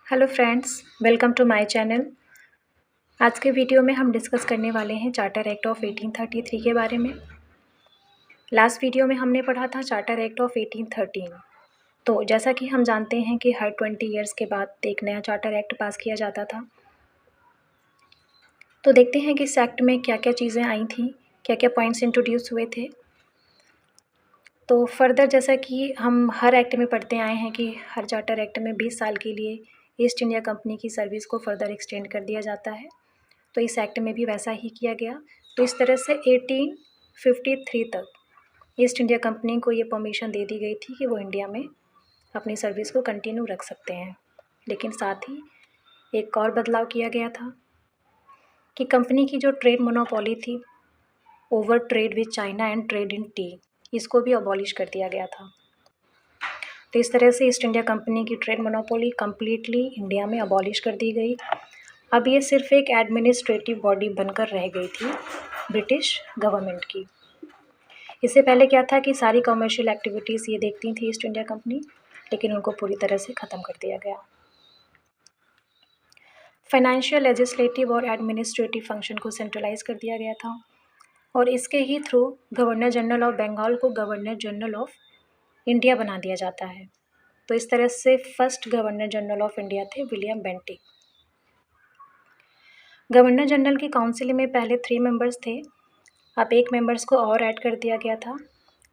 Hello friends, welcome to my channel. आज के video में हम डिस्कस करने वाले हैं चार्टर एक्ट ऑफ 1833 के बारे में। लास्ट वीडियो में हमने पढ़ा था चार्टर एक्ट ऑफ 1813। तो जैसा कि हम जानते हैं कि हर 20 ईयर्स के बाद एक नया चार्टर एक्ट पास किया जाता था। तो देखते हैं कि इस एक्ट में क्या क्या चीज़ें आई थी, क्या क्या पॉइंट्स इंट्रोड्यूस हुए थे। तो फर्दर जैसा कि हम हर एक्ट में पढ़ते आए हैं कि हर चार्टर एक्ट में 20 साल के लिए ईस्ट इंडिया कंपनी की सर्विस को फर्दर एक्सटेंड कर दिया जाता है। तो इस एक्ट में भी वैसा ही किया गया। तो इस तरह से 1853 तक ईस्ट इंडिया कंपनी को ये परमिशन दे दी गई थी कि वो इंडिया में अपनी सर्विस को कंटिन्यू रख सकते हैं। लेकिन साथ ही एक और बदलाव किया गया था कि कंपनी की जो ट्रेड मोनोपोली थी, over trade with China and trade in T, इसको भी अबॉलिश कर दिया गया था। तो इस तरह से ईस्ट इंडिया कंपनी की ट्रेड मोनोपोली कम्प्लीटली इंडिया में अबॉलिश कर दी गई। अब ये सिर्फ एक एडमिनिस्ट्रेटिव बॉडी बनकर रह गई थी ब्रिटिश गवर्नमेंट की। इससे पहले क्या था कि सारी कमर्शियल एक्टिविटीज़ ये देखती थी ईस्ट इंडिया कंपनी, लेकिन उनको पूरी तरह से ख़त्म कर दिया गया। फाइनेंशियल, लेजिस्लेटिव और एडमिनिस्ट्रेटिव फंक्शन को सेंट्रलाइज कर दिया गया था और इसके ही through governor general of Bengal को गवर्नर जनरल ऑफ इंडिया बना दिया जाता है। तो इस तरह से first governor general of India थे विलियम बेंटिक। गवर्नर जनरल की काउंसिल में पहले 3 मेंबर्स थे, अब 1 मेंबर्स को और ऐड कर दिया गया था।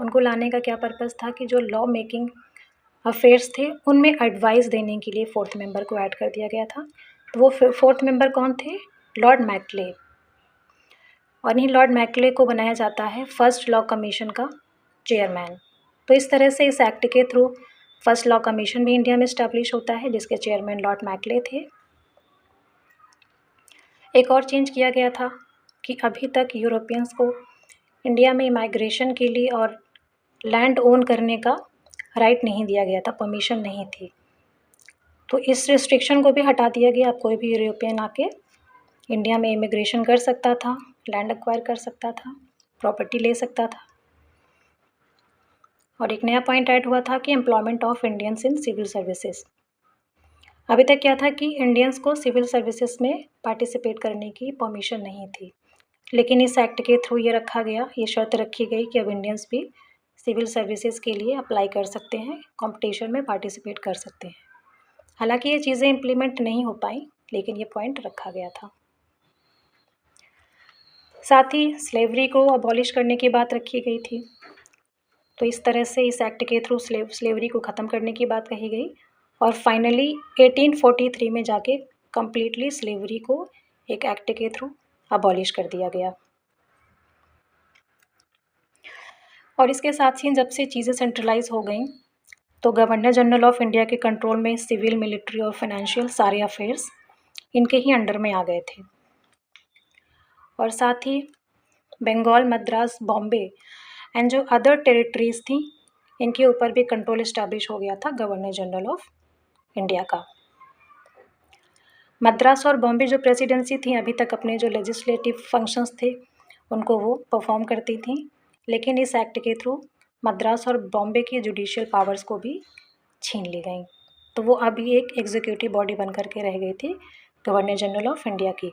उनको लाने का क्या पर्पज़ था कि जो लॉ मेकिंग अफेयर्स थे उनमें एडवाइस देने के लिए 4th मेंबर को ऐड कर दिया गया था। तो वो 4th मेंबर कौन थे? Lord McClay. और इन्हीं लॉर्ड मैकले को बनाया जाता है फर्स्ट लॉ कमीशन का चेयरमैन। तो इस तरह से इस एक्ट के थ्रू फर्स्ट लॉ कमीशन भी इंडिया में इस्टेब्लिश होता है, जिसके चेयरमैन लॉर्ड मैकले थे। एक और चेंज किया गया था कि अभी तक यूरोपियंस को इंडिया में इमाइग्रेशन के लिए और लैंड ओन करने का राइट नहीं दिया गया था, परमिशन नहीं थी। तो इस रिस्ट्रिक्शन को भी हटा दिया गया। अब कोई भी यूरोपियन आके इंडिया में इमिग्रेशन कर सकता था, लैंड एक्वायर कर सकता था, प्रॉपर्टी ले सकता था। और एक नया पॉइंट ऐड हुआ था कि employment of Indians in civil services. अभी तक क्या था कि इंडियंस को सिविल सर्विसेज में पार्टिसिपेट करने की परमिशन नहीं थी, लेकिन इस एक्ट के थ्रू ये रखा गया, ये शर्त रखी गई कि अब इंडियंस भी सिविल सर्विसेज के लिए अप्लाई कर सकते हैं, कंपटीशन में पार्टिसिपेट कर सकते हैं। हालांकि ये चीज़ें इम्प्लीमेंट नहीं हो पाई, लेकिन ये पॉइंट रखा गया था। साथ ही स्लेवरी को अबॉलिश करने की बात रखी गई थी। तो इस तरह से इस एक्ट के थ्रू स्लेवरी को ख़त्म करने की बात कही गई और फाइनली 1843 में जाके कम्प्लीटली स्लेवरी को एक एक्ट के थ्रू अबॉलिश कर दिया गया। और इसके साथ ही जब से चीज़ें सेंट्रलाइज हो गई तो गवर्नर जनरल ऑफ इंडिया के कंट्रोल में सिविल, मिलिट्री और फाइनेंशियल सारे अफेयर्स इनके ही अंडर में आ गए थे। और साथ ही बंगाल, मद्रास, बॉम्बे एंड जो अदर टेरिटरीज थी, इनके ऊपर भी कंट्रोल इस्टेब्लिश हो गया था गवर्नर जनरल ऑफ इंडिया का। मद्रास और बॉम्बे जो प्रेसिडेंसी थी, अभी तक अपने जो लेजिस्लेटिव फंक्शंस थे उनको वो परफॉर्म करती थी, लेकिन इस एक्ट के थ्रू मद्रास और बॉम्बे की जुडिशियल पावर्स को भी छीन ली गई। तो वो अभी एक एग्जीक्यूटिव बॉडी बन करके रह गई थी गवर्नर जनरल ऑफ इंडिया की।